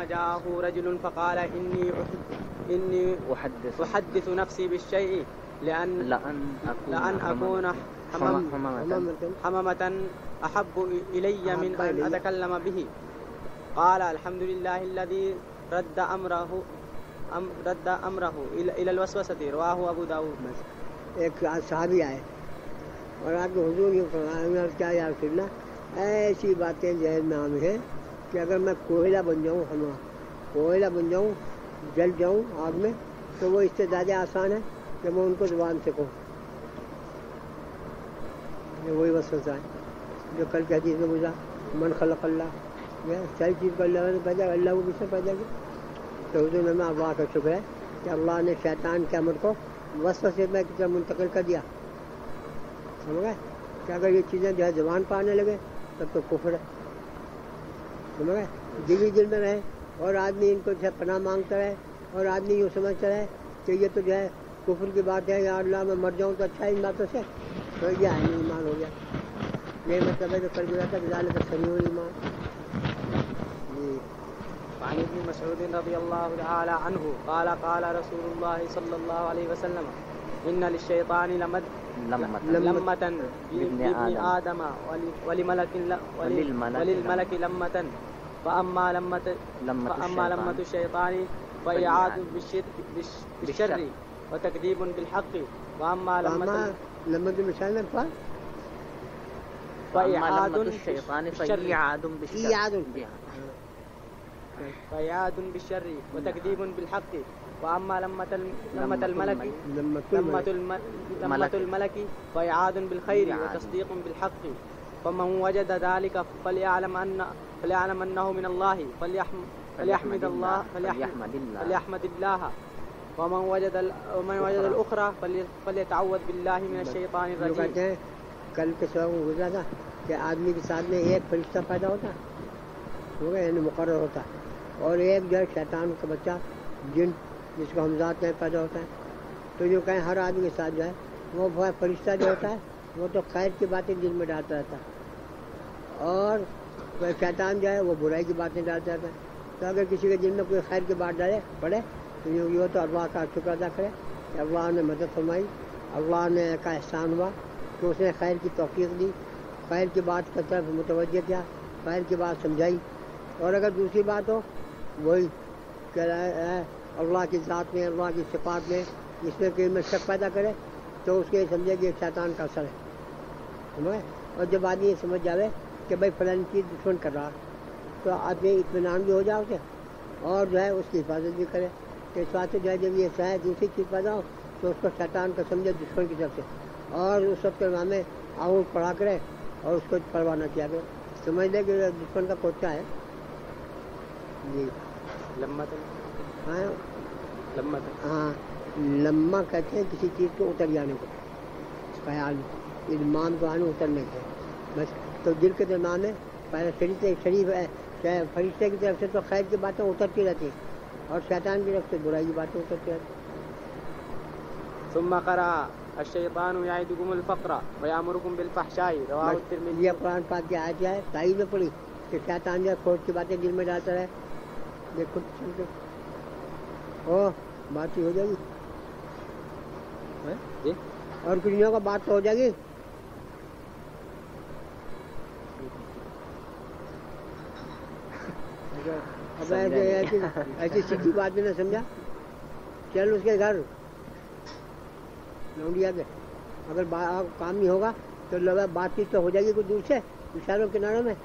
جاءه رجل فقال إني أحدث نفسي بالشيء لأن أكون حمامة أحب إلي من أن أتكلم به. قال الحمد لله الذي رد أمره إلى الوسوسة. رواه أبو داود. ایک صحابی آئے اور آپ کے حضور یہ فرمایا کیا یا رسول اللہ ایسی باتیں ذہن میں عام ہیں کہ اگر میں کوئلہ بن جاؤں جل جاؤں آگ میں تو وہ اس سے زیادہ آسان ہے کہ میں ان کو زبان سے کہوں. وہی وسوسہ ہے جو کل کی حدیث میں گزرا من خلق اللہ ساری چیز کو اللہ نے پیدا اللہ کو کس نے پیدا کیا. تو حضور نے اللہ کا شکر ہے کہ اللہ نے شیطان کے عمل کو وسوسے میں کی طرف منتقل کر دیا. سمجھ گئے کہ اگر یہ چیزیں جو ہے زبان پہ آنے لگے تب تو کفر ہے. سمجھ گئے دل میں رہے اور آدمی ان کو جو ہے پناہ مانگتا رہے اور آدمی یوں سمجھتا رہے کہ یہ تو جو ہے کفر کی بات ہے یا اللہ میں مر جاؤں تو اچھا ان باتوں سے تو یہ ہے ایمان ہو گیا. یہ مطلب ہے جو کر گیا تھا بلال کا صحیح ایمان. عن ابن مسعود رضي الله تعالى عنه قال قال رسول الله صلى الله عليه وسلم إن للشيطان لمة بابن آدم وللملك لمة فأما لمة الشيطان فإعاد بالشر وتكذيب بالحق وأما لمة الشيطان فإعاد بالشر وتكذيب بالحق وأما لمة الملك فإعاد بالخير وتصديق بالحق. فمن وجد ذلك فليعلم أنه من الله فليحمد الله ومن وجد الأخرى فليتعوذ بالله من الشيطان الرجيم. کل کے سبق میں گزرا تھا کہ آدمی کے ساتھ میں ایک فرشتہ پیدا ہوتا یعنی مقرر ہوتا ہے اور ایک جو ہے شیطان کا بچہ جن جس کو ہم ذات میں پیدا ہوتا ہے. تو جو کہیں ہر آدمی کے ساتھ جو ہے وہ فرشتہ جو ہوتا ہے وہ تو خیر کی باتیں دل میں ڈالتا رہتا ہے اور شیطان جو ہے وہ برائی کی باتیں ڈالتا رہتا ہے. تو اگر کسی کے دل میں کوئی خیر کی بات پڑے تو یہ تو اللہ کا شکر ادا کرے کہ اللہ نے مدد فرمائی, اللہ نے کا احسان ہوا کہ اس نے خیر کی توفیق دی, خیر کی بات کی طرف متوجہ کیا, خیر کی بات سمجھائی. اور اگر دوسری بات ہو وہی کہ اللہ کی ذات میں, اللہ کی صفات میں اس میں کوئی میں شک پیدا کرے تو اس کے سمجھے کہ شیطان کا اثر ہے. اور جب آدمی یہ سمجھ جاوے کہ بھائی فلانی چیز دشمن کر رہا تو آدمی اطمینان بھی ہو جاؤ اسے اور جو ہے اس کی حفاظت بھی کرے. کہ اس بات سے جو ہے جب یہ چاہے دوسری چیز پیدا ہو تو اس کو شیطان کا سمجھے دشمن کی طرف سے اور اس وقت کے نام میں آؤٹ پڑا کرے اور اس کو پرواہ نہ کیا کرے. سمجھ لے کہ دشمن کا کوچا ہے. جی ہاں لمہ کہتے ہیں کسی چیز کو اتر جانے کو, خیال ایمان کو آنے اترنے کو بس. تو دل کے درمیان میں پہلے شریف ہے فرشتے کی طرف سے تو خیر کی باتیں اترتی رہتی ہیں اور شیطان کی طرف سے برائی کی باتیں اترتی رہتی ہیں. ثم قرأ الشیطان یعدکم الفقر ویامرکم بالفحشاء. رواه الترمذی. یہ قرآن پاک کی آیت ہے تائید میں پڑھی کہ شیطان جو کھوٹ کی باتیں دل میں ڈالتا رہے. دیکھو بات ہی ہو جائے گی اور کچھ نہیں ہوگا, بات تو ہو جائے گی. اب ایسی سیدھی بات بھی نہ سمجھا, چل اس کے گھر لونڈیا کے اگر کام نہیں ہوگا تو لگا بات چیت تو ہو جائے گی کچھ دور سے اشاروں کناروں میں.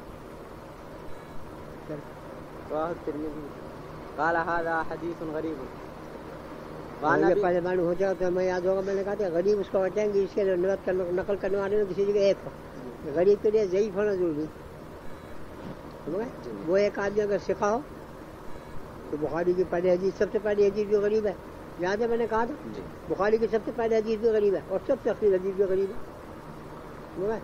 قال هذا حدیث غریب. پہلے معلوم ہو جائے تو ہمیں یاد ہوگا میں نے کہا تھا غریب اس کو بتائیں گے اس کے نقل کرنے والے میں کسی جگہ ایک ہو. غریب کے لیے ضعیف ہونا ضروری. وہ ایک آدمی اگر سکھا ہو تو بخاری کی پہلی حدیث سب سے پہلی حدیث بھی غریب ہے. یاد ہے میں نے کہا تھا بخاری کی سب سے پہلی حدیث بھی غریب ہے اور سب سے اخیر حدیث بھی غریب ہے.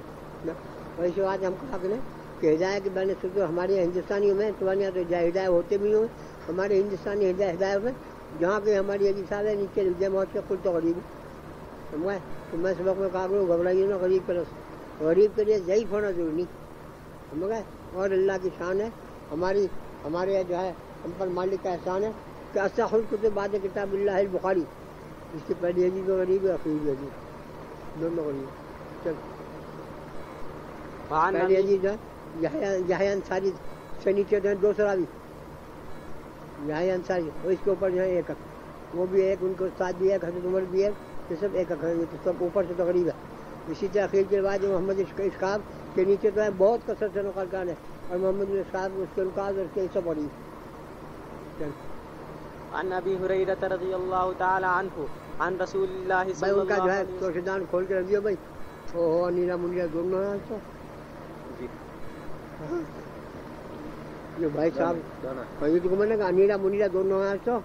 ویسے بات ہم کہا کریں کہ ہدایت کے بہنے سوچو ہمارے ہندوستانیوں میں تمہارے یہاں تو ہدایت ہوتے بھی ہوں ہمارے ہندوستانی ہدایت میں جہاں کہ ہماری حدیث صاحب ہے نیچے لکھے موت کے خود تو غریب ہے. تو میں سبق میں کہا کروں گھبرائیے نا غریب کے لیے ضعیف ہونا ضروری نہیں. سمجھ گئے. اور اللہ کی شان ہے ہمارے جو ہے ہم پر مالک کا احسان ہے کہ اصح الکتب بعد کتاب اللہ البخاری. اس کی پہلی حدیث بھی غریب ہے, آخری حدیث دونوں غریب. چل پہلی حدیث جو ہے یحییٰ انصاری سے نیچے جو ہے 2 راوی یحییٰ انصاری, اور اس کے اوپر جو ہے ایک وہ بھی ایک, ان کے استاد بھی ایک, حضرت عمر بھی ایک, یہ سب ایک سب اوپر سے تقریب ہے. اسی طرح اخیر کے بعد محمد اسحاق کے نیچے تو ہے بہت کثرت سے نقل ہے, اور محمد اسحاق اس کے نقاط اور اس کے سب غریب. عن ابی ہریرہ رضی اللہ تعالی عنہ عن رسول اللہ صلی اللہ علیہ وسلم. ان کا جو ہے توشدان کھول کے رکھ دیا بھائی. او نیلا منڈیا دونوں ہیں تو یہ بھائی صاحب یہ تو میں نے کہا نیلا منڈیا دونوں ہیں تو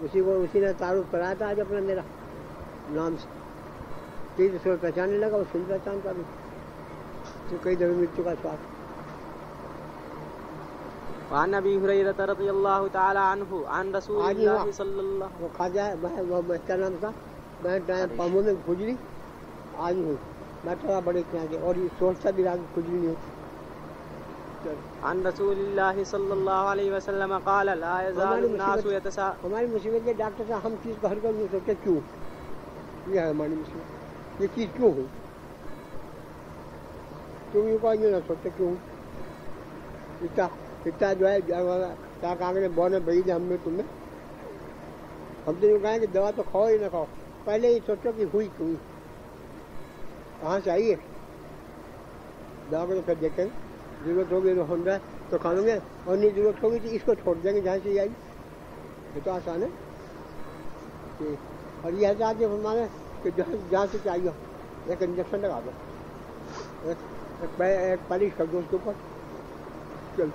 اسی نے تعارف کرایا تھا آج اپنا میرا نام سے. تیز اس کو پہچاننے لگا, وہ سن پہچانتا بھی تو کئی دفعہ مل چکا سواد. وعن ابی ہریرہ رضی اللہ تعالی عنہ عن رسول اللہ صلی اللہ. وہ کھا جائے وہ کیا نام تھا, میں پاموں میں کھجلی آج ہوں, میں تھوڑا بڑے کیا گیا اور یہ سوچتا بھی رہا کہ کھجلی نہیں ہوتی. عن رسول اللہ صلی اللہ علیہ وسلم قال لا يزال الناس يتساءلون. ہماری مصیبت یہ ڈاکٹر صاحب ہم چیز کو ہر کر نہیں سوچتے کیوں, یہ ہے ہماری مصیبت, یہ چیز کیوں ہوئی, تم یوں کو نہ سوچتے کیوں. اتنا جو ہے کیا کہا کہ بہت بعید ہے ہم نے تمہیں, ہم تو یوں کہیں کہ دوا تو کھاؤ ہی نہ کھاؤ, پہلے ہی سوچو کہ ہوئی کیوں, کہاں سے آئی ہے دوا کو. تو پھر دیکھیں ضرورت ہوگی تو ہم تو کھا لیں گے, اور نہیں ضرورت ہوگی تو اس کو چھوڑ دیں گے جہاں سے آئی. یہ تو آسان ہے. اور یہ حضرات یہ فرمانا کہ جہاں سے چاہیے ایک انجیکشن لگا دو, ایک پالش کر دو اس کے اوپر. چل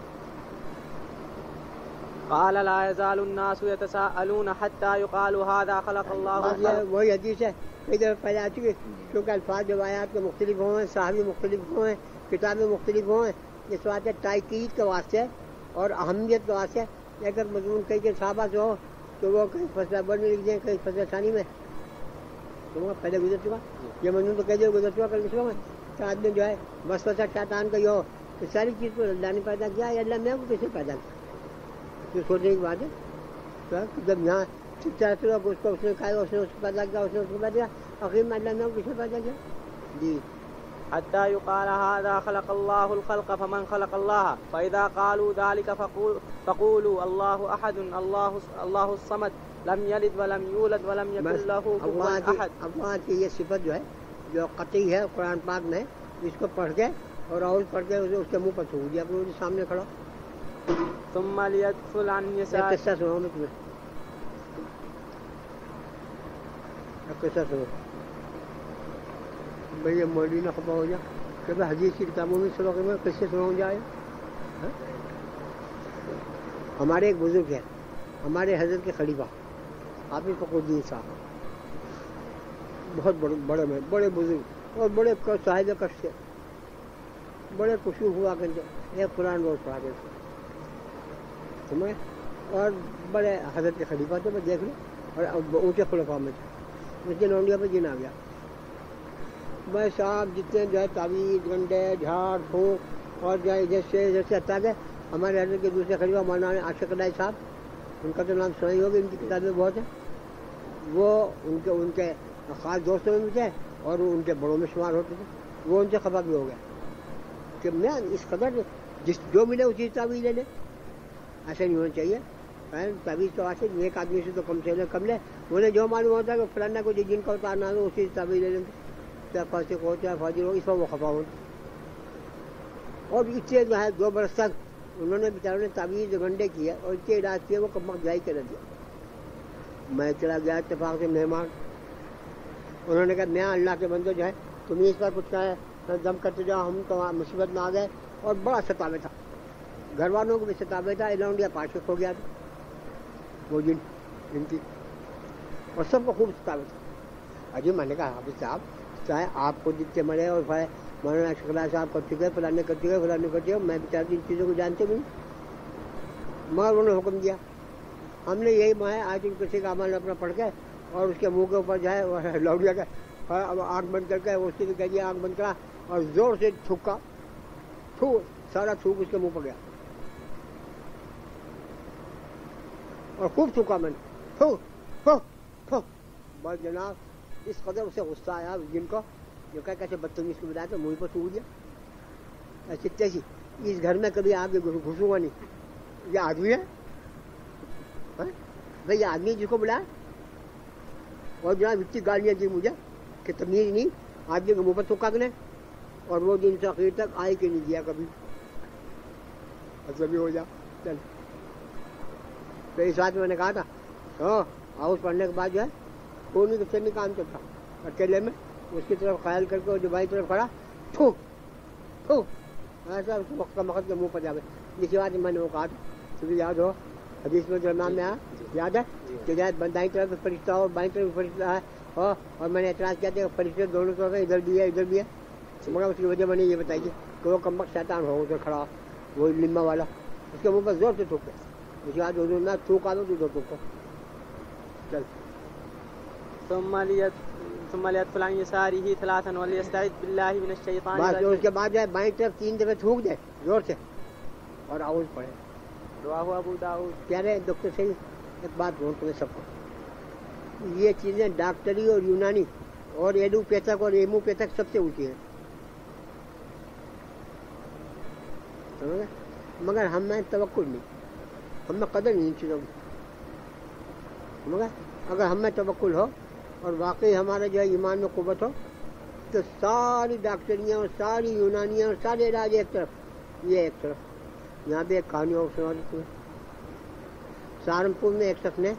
قال لا يزال الناس يتساءلون حتى يقال هذا خلق الله. وہی حدیث ہے کئی دفعہ پہلے آ چکی, کیونکہ الفاظ روایات کے مختلف ہوئے ہیں, صحابی مختلف ہوئے ہیں, کتابیں مختلف ہوئے ہیں. اس بات ہے تاکید کے واسطے اور اہمیت کے واسطے. اگر مضمون کئی صحابہ سے ہو تو وہ کہیں فصل اول میں لکھ دیں, کہیں فصل ثانی میں. تو پہلے گزر چکا یہ مضمون تو کہہ دے گزر چکا کل مسلم میں. تو آدمی جو ہے وسوسہ شیطان کا یہ ہو کہ ساری چیز کو اللہ نے پیدا کیا, یا اللہ میں کو کیسے پیدا کیا, تو سوچنے کی بات ہے. تو جب یہاں سچا اس کو اس نے کھایا, اس نے اس کو پیدا کیا, اس نے اس کو پیدا کیا, آخر میں اللہ میں کو کیسے پیدا کیا. جی حتى يقال هذا خلق الله الخلق فمن خلق الله. فإذا قالوا ذلك فقولوا الله أحد الله الصمد لم يلد ولم يولد ولم يكن له كفوا أحد. اللہ کی یہ صفت جو ہے جو قطعی ہے قرآن پاک میں, اس کو پڑھ کے اور اعوذ پڑھ کے اس کے منہ پر تھوک دیا اپنے سامنے کھڑا. ثم ليدخل عن يسار. قصہ سناؤں میں تمہیں, قصہ سنو بھائی. مولوی نہ خفا ہو جا کہ بھائی حدیث کی کتابوں میں سلوک میں قصے سناؤں جائے. ہمارے ایک بزرگ ہے, ہمارے حضرت کے خلیفہ حافظ فخر الدین صاحب, بہت بڑے بزرگ اور بڑے صاحب کش تھے, بڑے خوشبو ہوا کرتے, ایک قرآن روز پڑھا کرتے سمجھے, اور بڑے حضرت کے خلیفہ تھے. میں دیکھ لوں, اور اونچے خلفاء میں تھے. مجھے لونڈیا پہ جن آ گیا. بھائی صاحب جتنے جو ہے تعویذ گنڈے جھاڑ پھونک اور جو ہے جیسے ہٹا کے ہمارے حضرت کے دوسرے خلیفہ مولانا عاشق اللہ صاحب, ان کا تو نام سنا ہی ہوگا, ان کی کتابیں بہت ہیں. وہ ان کے خاص دوستوں میں تھے اور ان کے بڑوں میں شمار ہوتے تھے. وہ ان سے خفا بھی ہو گیا کہ میں اس قدر جو ملے اسی تعویذ لے لے. ایسا نہیں ہونا چاہیے. تعویذ تو واسطے ایک آدمی سے تو کم لے, انہیں جو معلوم ہوتا ہے کہ فلانا کو جن کا اتارنا ہو اسی تعویذ لے لیں, چاہے فاسق ہو چاہے فاجر ہو, اس میں وہ خفا ہو. اور اس سے جو ہے 2 برس تک انہوں نے بیچاروں نے تعویذ گنڈے کیے اور اس کے علاج کیے, وہ کم وقت جائی کر دیا. میں چلا گیا اتفاق سے مہمان, انہوں نے کہا میں اللہ کے بندو جو ہے تم اس پر کچھ کہا دم کرتے جاؤ, ہم تو مصیبت میں آ گئے. اور بڑا ستاوے تھا, گھر والوں کو بھی ستاوے تھا, لونڈیا پاشک ہو گیا تھا وہ جن کی, اور سب کو خوب ستاوے تھا. اجی میں نے کہا حافظ صاحب چاہے آپ کو جتنے مرے اور مولانا شکلا صاحب کر چکے, فلانے کر چکے, فلانے کر چکے, میں بیچارے ان چیزوں کو جانتے بھی نہیں. مگر انہوں نے حکم دیا, ہم نے یہی ماں آج ان کسی کا عمل اپنا پڑھ کے اور اس کے منہ کے اوپر جو ہے لوڈیا کا آنکھ بند کر کے اس کی بھی کہہ دیا آنکھ بند کرا اور زور سے تھوکا. سارا تھوک اس کے منہ پہ گیا اور خوب تھوکا میں نے بس جناب اس قدر اسے غصہ آیا جن کو جو کہ کیسے بدتمیز کو بتایا تو منہ پہ تھوک دیا ایسی تیسی اس گھر میں کبھی آگے گھسوں گا نہیں یہ آدمی ہے بھائی یہ آدمی جس کو بلایا اور جناب اتنی گالیاں دی مجھے کہ تمیز نہیں آدمی کے منہ پر تھوکا کہ اور وہ دن سے آخر تک آئی کہ نہیں دیا کبھی بھی ہو جا چل تو اس بات میں نے کہا تھا ہاؤس پڑھنے کے بعد جو ہے کوئی نہیں کچھ نہیں کام چلتا اکیلے میں اس کی طرف خیال کر کے جو بھائی طرف کھڑا ایسا اس وقت کا مقصد کے منہ پر جاوے اسی بات میں نے وہ کہا تھا تمہیں یاد ہو حدیث میں جو امام میں آیا یاد ہے کہ دائیں طرف فرشتہ ہو بائیں طرف فرشتہ ہے اور میں نے اعتراض کیا تھا کہ فرشتے دونوں طرف ادھر بھی ہے ادھر بھی ہے مگر اس کی وجہ میں نے یہ بتائی تھی کہ وہ کمبخت شیطان ہو ادھر کھڑا وہ لمبا والا اس کے منہ پر زور سے تھوکے اس کے بعد حضور میں تھوکا دو تو ادھر تھوکو چل ثم ليدخل عن يساره ثلاثا وليستعذ بالله من الشيطان بس اس کے بعد جو ہے بائیں طرف 3 دفعہ تھوک دے زور سے اور اعوذ پڑھے رواه ابو داؤد پیارے ڈاکٹر سے ایک بات بولوں تمہیں سب کو یہ چیزیں ڈاکٹری اور یونانی اور ایلوپیتھک اور ایموپیتھک سب سے اونچی ہیں سمجھے مگر ہم میں توقع نہیں ہم میں قدر نہیں ان چیزوں کی مگر اگر ہم میں توقع ہو اور واقعی ہمارا جو ہے ایمان میں قوت ہو تو ساری ڈاکٹریاں اور ساری یونانیاں اور سارے علاج ایک طرف یہ ایک طرف یہاں بھی ایک کہانی اور سنا دیتی ہے سہارنپور میں ایک شخص نے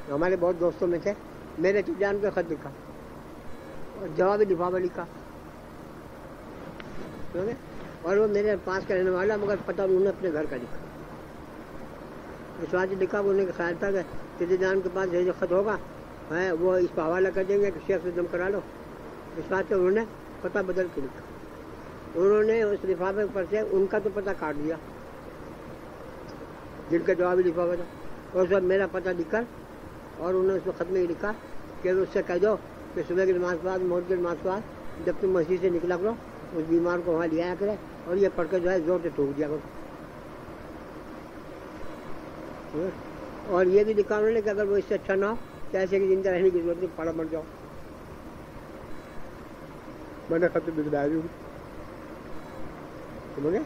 ہمارے بہت دوستوں میں تھے میرے جان پہ خط لکھا اور جوابی لفافہ لکھا اور وہ میرے پاس کا رہنے والا مگر پتہ انہوں نے اپنے گھر کا لکھا اس بات لکھا وہ انہیں خیال تھا کہ تیرے جان کے پاس جو خط ہوگا ہے وہ اس پہ حوالہ کر دیں گے کہ شیخ سے دم کرا لو اس بات سے انہوں نے پتہ بدل کے لکھا انہوں نے اس لفافے پر سے ان کا تو پتہ کاٹ دیا جن کا جوابی لفافہ تھا اور اس وقت میرا پتہ لکھ کر اور انہوں نے اس میں خط میں یہ لکھا کہ اس سے کہہ دو کہ صبح کی نماز کے بعد مغرب کی نماز کے بعد جب تم مسجد سے نکلا کرو اس بیمار کو وہاں لے آیا کرے اور یہ پڑھ کے جو ہے زور سے ٹھوک دیا کرو اور یہ بھی لکھا انہوں نے کہ اگر وہ اس سے اچھا نہ ہو تو ایسے کہ زندہ رہنے کی ضرورت نہیں پڑا مر جاؤ میں نے خط بگڑا دی سمجھے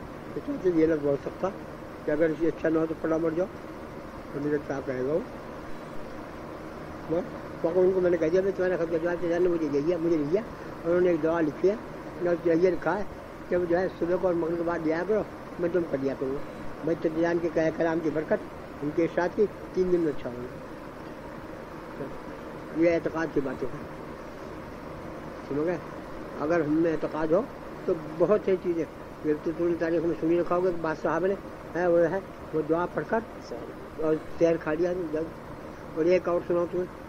یہ لفظ بہت سخت تھا کہ اگر اسے اچھا نہ ہو تو پڑا مر جاؤ تو مجھے کیا کہے گا وہ ان کو میں نے کہہ دیا میں تمہارے خط جواب سے جانے مجھے لیا اور انہوں نے ایک دعا لکھی ہے یہ لکھا ہے کہ وہ جو ہے صبح کو اور مغرب کے بعد دیا کرو میں تم کر دیا کروں گا میں تجان کے کہہ کلام کی برکت ان کے ارشاد کی 3 دن میں اچھا ہوگا یہ اعتقاد کی باتیں ہیں سنو گے اگر ہم میں اعتقاد ہو تو بہت سی چیزیں پوری تاریخ میں سنی رکھا ہوگا کہ بعض صاحب نے ہے وہ دعا پڑھ کر اور سیر کھا لیا اور ایک اور سناؤ تمہیں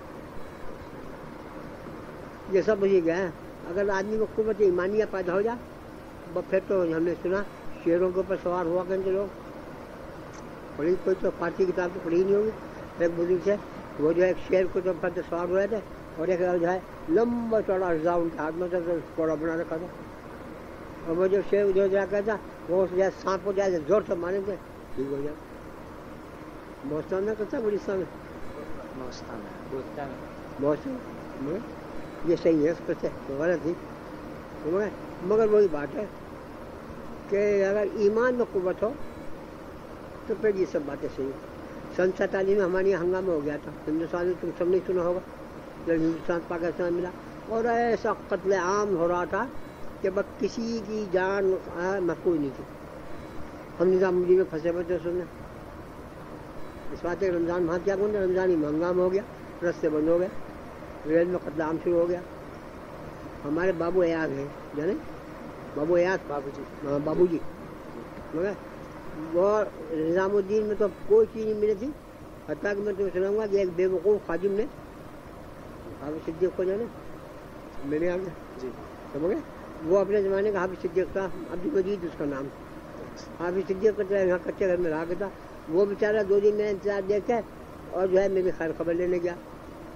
یہ سب وہی گیا ہے اگر آدمی کو قوت ایمانیہ پیدا ہو جائے پھر تو ہم نے سنا شیروں کے اوپر سوار ہوا کرتے لوگ پڑھی کوئی تو فارسی کتاب تو پڑھی نہیں ہوگی ایک بزرگ سے وہ جو ہے ایک شیر کو پر سوار ہوئے تھے اور ایک جو ہے لمبا چوڑا اجزا ان کے ہاتھ میں تھا کوڑا بنا رکھا تھا اور وہ جو شیر جو جا تھا وہ جو ہے سانپ کو جائے زور سے مارے تھے ٹھیک ہو جائے بوستان میں کہتا گلستان میں بوستان یہ صحیح ہے اس پر سے غلط ہی مگر وہی بات ہے کہ اگر ایمان میں قوت ہو تو پھر یہ سب باتیں صحیح ہیں سن 47 میں ہمارے یہاں ہنگامہ ہو گیا تھا ہندوستان میں تم سب نہیں سنا ہوگا جب ہندوستان پاکستان ملا اور ایسا قتل عام ہو رہا تھا کہ بس کسی کی جان محفوظ نہیں تھی ہم نظام الدین میں پھنسے ہوئے تھے سننے اس بات ہے رمضان وہاں کیا بولتے رمضان ہی ہنگامہ ہو گیا رستے بند ہو گئے ریل میں قتل عام شروع ہو گیا ہمارے بابو ایاز ہیں جانے بابو ایاز بابو جی مگر وہ نظام الدین میں تو کوئی چیز نہیں ملی تھی حتیٰ کہ میں تمہیں سناؤں گا کہ ایک بے وقوف خادم نے حافظ صدیق کو جانے میرے یہاں جی سمجھ گئے وہ اپنے زمانے کا حافظ صدیق تھا عبد المجید اس کا نام حافظ صدیق کا یہاں کچے گھر میں رہا تھا وہ بیچارہ 2 دن میں انتظار دیکھا اور جو ہے میری خیر خبر لینے گیا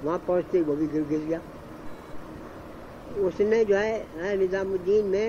وہاں پہنچتے وہ بھی گر گیا اس نے جو ہے نظام الدین میں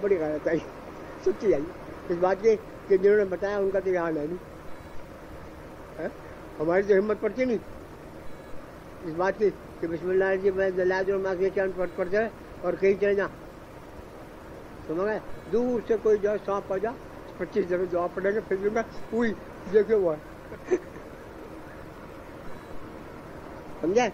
بڑی غلط آئی، سچی آئی اس بات کی کہ جنہوں نے بتایا ان کا تو یہاں ہے نہیں، ہماری تو ہمت پڑتی نہیں اس بات کی کہ بسم اللہ جی میں پڑھتے ہیں اور کہیں چلے جا سمجھ گئے، دور سے کوئی جو ہے سانپ پا جا 25 دفعہ دعا پڑھیں گے پھر بھی میں وہی دیکھے ہوا ہے، سمجھے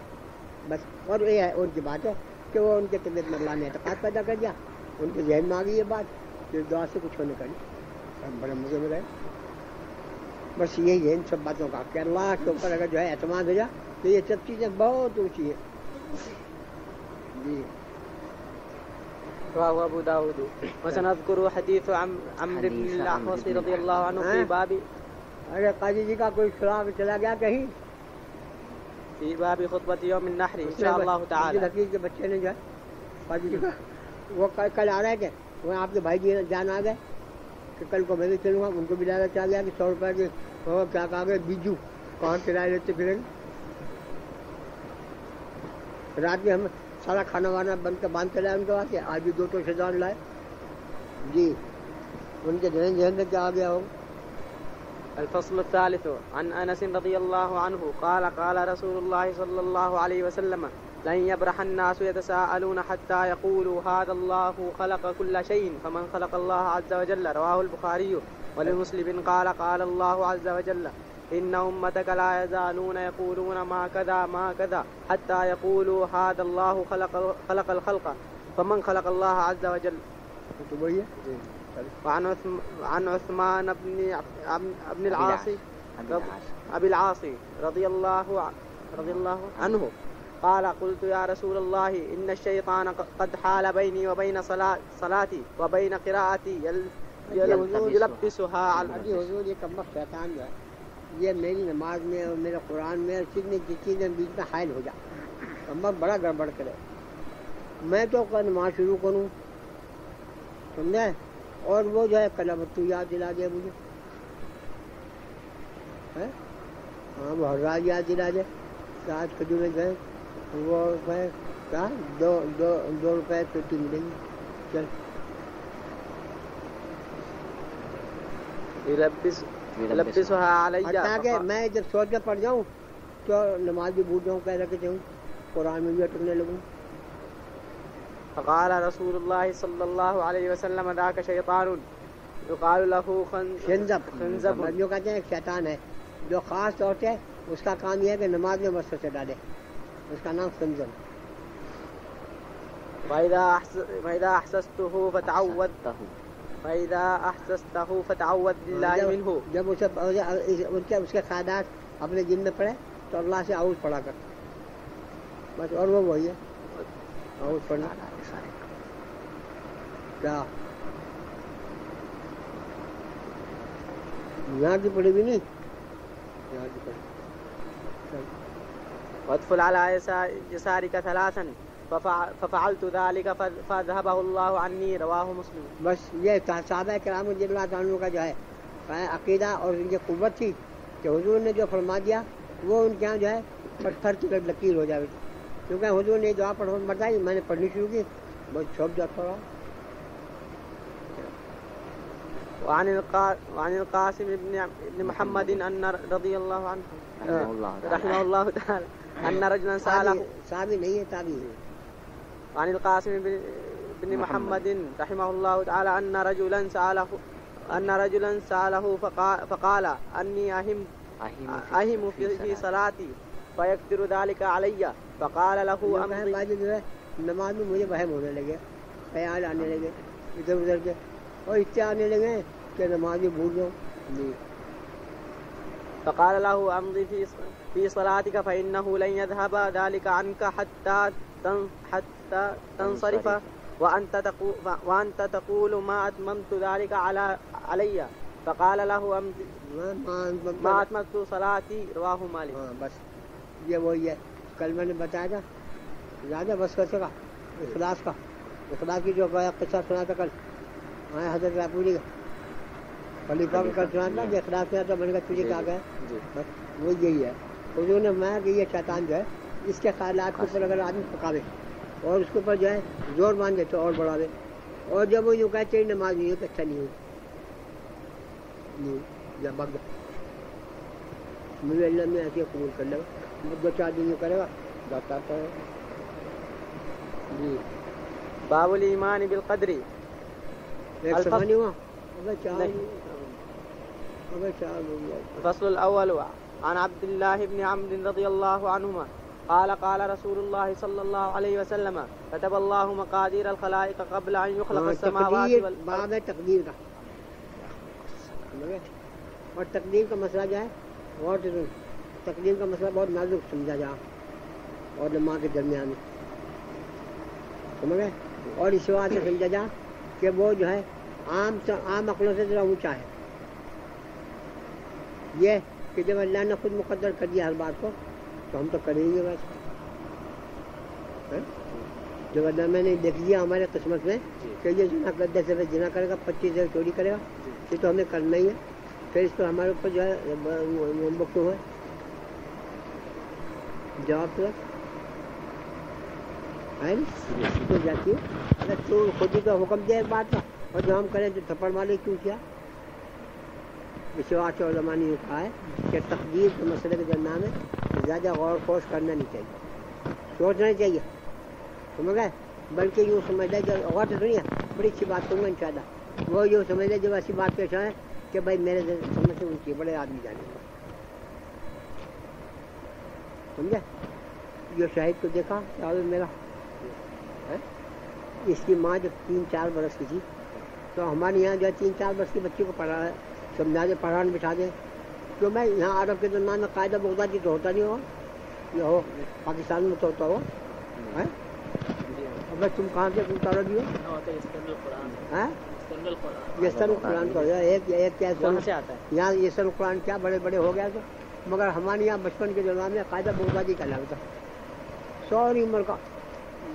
بس۔ اور یہ ہے ان کی بات ہے کہ وہ ان کے طبیعت میں اللہ نے اعتقاد پیدا کر دیا، ان کے ذہن میں آ گئی یہ بات کہ دعا سے کچھ ہونے کا نہیں، ہم بڑے مزے میں رہے۔ بس یہی ہے ان سب باتوں کا کہ اللہ کے اوپر اگر جو ہے اعتماد ہو جائے تو یہ سب چیزیں بہت اونچی ہے جی۔ رواه أبو داود. وسنذكر حديث عمرو بن الأحوص رضي الله عنه في باب ارے قاضی جی کا کوئی خلاف چلا گیا کہیں في باب خطبة يوم النحر إن شاء الله تعالى. حقیق کے بچے نے جو ہے قاضی جی کا وہ کل آ رہا ہے کہ وہ آپ کے بھائی جی جان آ گئے کہ کل کو میں بھی چلوں گا، ان کو بھی لانا چاہ گیا کہ 100 روپے کے وہ کیا کہا گیا بیجو کہاں کرایہ لیتے پھریں گے، رات میں ہم سارا کھانا وانا بند کے باندھ کے لائے ان کے واسطے، آج بھی 2 شیطان لائے جی، ان کے ذہن میں کیا آ گیا ہو۔ الفصل الثالث عن أنس رضي الله عنه قال قال رسول الله صلى الله عليه وسلم لن يبرح الناس يتساءلون حتى يقولوا هذا الله خلق كل شيء فمن خلق الله عز وجل. رواه البخاري. ولمسلم قال قال الله عز وجل إن أمتك لا يزالون يقولون ما كذا ما كذا حتى يقولوا هذا الله خلق الخلق فمن خلق الله عز وجل. وعن عثمان بن العاص أبي العاص رضي الله عنه قال قلت يا رسول الله إن الشيطان قد حال بيني وبين صلاتي وبين قراءتي يلبسها على حضور یہ کم وقت شیطان جو ہے یہ میری نماز میں اور میرے قرآن میں اور چیزیں بیچ میں حائل ہو جائے، کم وقت بڑا گڑبڑ کرے، میں تو نماز شروع کروں سمجھے اور وہ جو ہے کلمت یاد دلا دے مجھے، ہاں وہ حراج یاد دلا دے، 7 کھجوریں جو ہے وہ کیا 2 روپے پیٹی ملے گی، چل يلبسها علي تاکہ میں جب سوچ کے پڑھ جاؤں تو نماز بھی بھول جاؤں، کہہ رکھے جاؤں قرآن میں بھی اٹکنے لگوں۔ فقال رسول الله صلى الله عليه وسلم ذاك شيطان يقال له خنزب. جو کہتے ہیں ایک شیطان ہے جو خاص طور سے اس کا کام یہ ہے کہ نماز میں وسوسے ڈالے، اس کا نام خنزب۔ فإذا أحسسته فتعوذ بالله منه. جب اس کے خیالات اپنے دل میں پڑے تو اللہ سے اعوذ پڑھا کر بس، اور وہ وہی ہے اعوذ پڑھنا کیا یہاں کی پڑھی بھی نہیں، یہاں کی پڑھی وادخل على يسارك 3 ففعلت ذلك فذهبه الله عني. رواه مسلم. بس یہ صحابہ کرام رضی اللہ عنہ کا جو ہے عقیدہ اور ان کی قوت تھی کہ حضور نے جو فرما دیا وہ ان کے یہاں جو ہے پتھر کی لکیر ہو جائے، کیونکہ حضور نے دعا بتائی، میں نے پڑھنی شروع کی بہت چھوپ جاتا رہا۔ وعن القاسم بن محمد أن رضي الله عنه رحمه الله تعالى أن رجلا سأله صحابی نہیں ہے تابعی ہے۔ وعن القاسم بن محمد رحمه الله تعالى أن رجلا سأله فقال أني أهم في صلاتي فيكثر ذلك علي فقال له أمضي. نماز میں مجھے وہم ہونے لگے، خیال آنے لگے ادھر ادھر کے، اور اس سے آنے لگے کہ نماز میں بھول جاؤں۔ فقال له أمضي في صلاتك فإنه لن يذهب ذلك عنك حتى تنصرف وأنت تقول ما أتممت ذلك علي. فقال له أمضي ما أتممت صلاتي. رواه مالك. بس یہ وہی ہے کل میں نے بتایا تھا زیادہ بس کیسے کا اخلاص کی جو قصہ سنا تھا کل حضرت راپوری کا خلیفہ کو کل سنا تھا کہ اخلاص سنا تھا، میں نے کہا تجھے کہا گیا بس وہ یہی ہے۔ حضور نے میں کہ یہ شیطان جو ہے اس کے خیالات کے اوپر اگر آدمی پکاوے اور اس کے اوپر جو ہے زور باندھے تو اور بڑھا دے، اور جب وہ یوں کہتے تیری نماز نہیں ہو تو اچھا نہیں ہو یا بھگ جا مجھے اللہ میں ایسے قبول کر لے گا 2-4 دن یوں کرے گا جاتا ہے جی باب الایمان بالقدر. ایک سفر نہیں ہوا اگر چار الفصل الاول عن عبد الله بن عمرو رضي الله عنهما قال قال رسول الله صلى الله عليه وسلم كتب الله مقادير الخلائق قبل ان يخلق السماوات والارض. باب ہے تقدیر کا اور تقدیر کا مسئلہ جو ہے بہت تقدیر کا مسئلہ بہت نازک سمجھا جا اور علماء کے درمیان میں سمجھ گئے اور اس بات سے سمجھا جا کہ وہ جو ہے عام عقلوں سے ذرا اونچا ہے یہ کہ جب اللہ نے خود مقدر کر دیا ہر بات کو تو ہم تو کریں گے بس جب اللہ میں نے لکھ دیا ہمارے قسمت میں کہ یہ جنا کر 10 دفعہ جنا کرے گا 25 دفعہ چوری کرے گا یہ تو ہمیں کرنا ہی ہے پھر اس پر ہمارے اوپر جو ہے مکتوب ہے جواب تو جاتی ہے اگر تو خود ہی تو حکم دے بات کا اور جو ہم کریں تو تھپڑ والے کیوں کیا اس بات سے علماء نے کہا ہے کہ تقدیر کے مسئلے کے درمیان میں زیادہ غور خوش کرنا نہیں چاہیے سوچنا چاہیے سمجھ گئے بلکہ یوں سمجھ لے جو غور تو سنیے بڑی اچھی بات کروں گا ان شاء اللہ وہ یوں سمجھ لے جب ایسی بات پیش آئے کہ بھائی میرے سمجھ سے اونچی بڑے آدمی جانے سمجھے جو شاہد کو دیکھا میرا اس کی ماں جب 3-4 برس کی تھی تو ہمارے یہاں جو ہے 3-4 برس کی بچی کو سمجھا دے پڑھانے بٹھا دے تو میں یہاں عرب کے درمیان میں قاعدہ بغدادی تو ہوتا نہیں ہو یہ ہو پاکستان میں تو ہوتا ہو اب تم کہاں سے تم تارا بھی ہو یہ سر قرآن تو ایک کیا یہاں یہ سر قرآن کیا بڑے بڑے ہو گیا تو مگر ہمارے یہاں بچپن کے درمیان میں قاعدہ بغدادی کا لگتا ساری عمر کا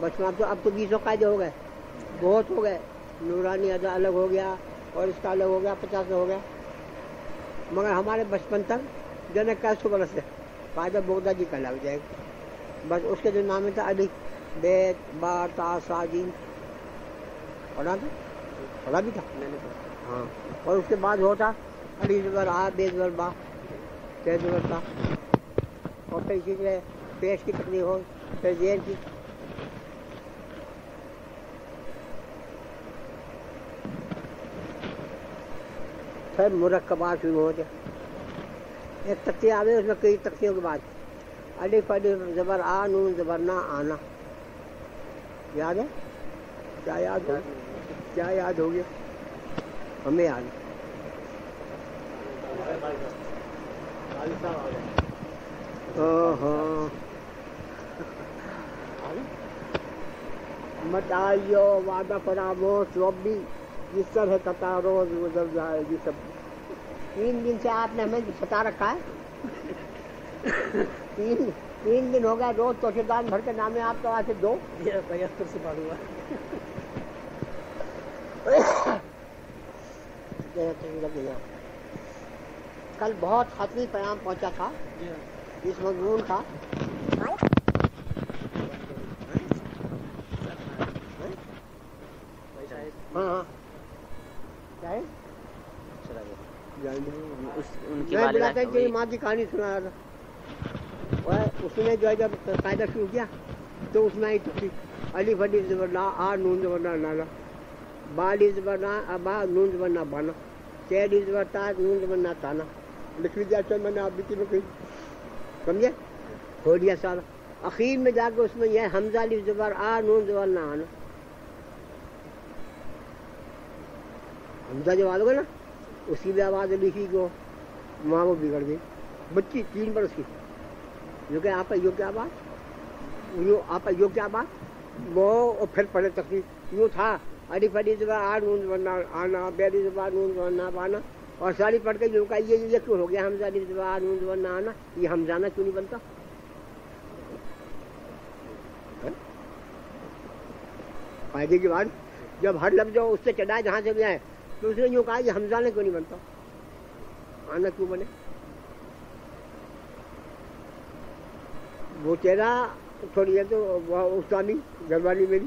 بچپن اب تو 20 قاعدے ہو گئے بہت ہو گئے نورانی ادا الگ ہو گیا اور اس کا الگ ہو گیا 50 ہو گیا مگر ہمارے بچپن تک جو ہے 100 برس سے قاعدہ بغدادی کا لگ جائے گا بس اس کے جو نام تھا الف بیت با تا سا جیم پڑھا بھی تھا ہاں اور اس کے بعد ہوتا علی زبر آ بے زبر با تے زبر تا اور پھر اسی طرح پیش کی تقریر ہو پھر زیر کی پھر مرکبات شروع ہوتے ایک تقسیم آ گئی اس میں کئی تقسیموں کے بعد الف الف زبر آ نون زبر نہ آنا یاد ہے کیا یاد ہو گیا ہمیں یاد مت آئیو وعدہ فراموش ربی جس طرح قطع روز گزر جائے گی سب 3 دن سے آپ نے ہمیں ستا رکھا ہے 3 دن ہو گیا روز توشیدان بھر کے نام ہے آپ کا وہاں سے 2 سے پڑھ ہوا کل بہت حتمی پیغام پہنچا تھا اس مضمون کا ہاں ماں کی کہانی سنا رہا تھا اس نے جو ہے جب قاعدہ شروع کیا تو اس میں آئی تھی الف الف زبر لا آ نون زبر نا نانا با الف زبر نا ابا نون زبر نا بانا تے الف زبر تا نون زبر نا تانا لکھ لیا چل میں نے آپ بھی کہیں سمجھے ہو لیا سارا اخیر میں جا کے اس میں یہ حمزہ الف زبر آ نون زبر نا آنا حمزہ جو آگے نا اس کی بھی آواز لکھی کو ماں وہ بگڑ گئی بچی 3 برس کی جو کہ آپ یو کیا بات یو کیا بات وہ پھر پڑھے تقریر یوں تھا الف الف زبر آ نون زبر نا آنا بے الف زبر نون زبر نا بانا اور ساری پڑھ کے یوں کہا یہ کیوں ہو گیا حمزہ الف زبر آ نون زبر نا آنا یہ حمزانہ کیوں نہیں بنتا فائدے کی بات جب ہر لفظ جو اس سے چڑھائے جہاں سے بھی آئے تو اس نے یوں کہا یہ حمزانہ کیوں نہیں بنتا آنا کیوں بنے وہ تیرا تھوڑی ہے تو وہ استانی گھر والی میری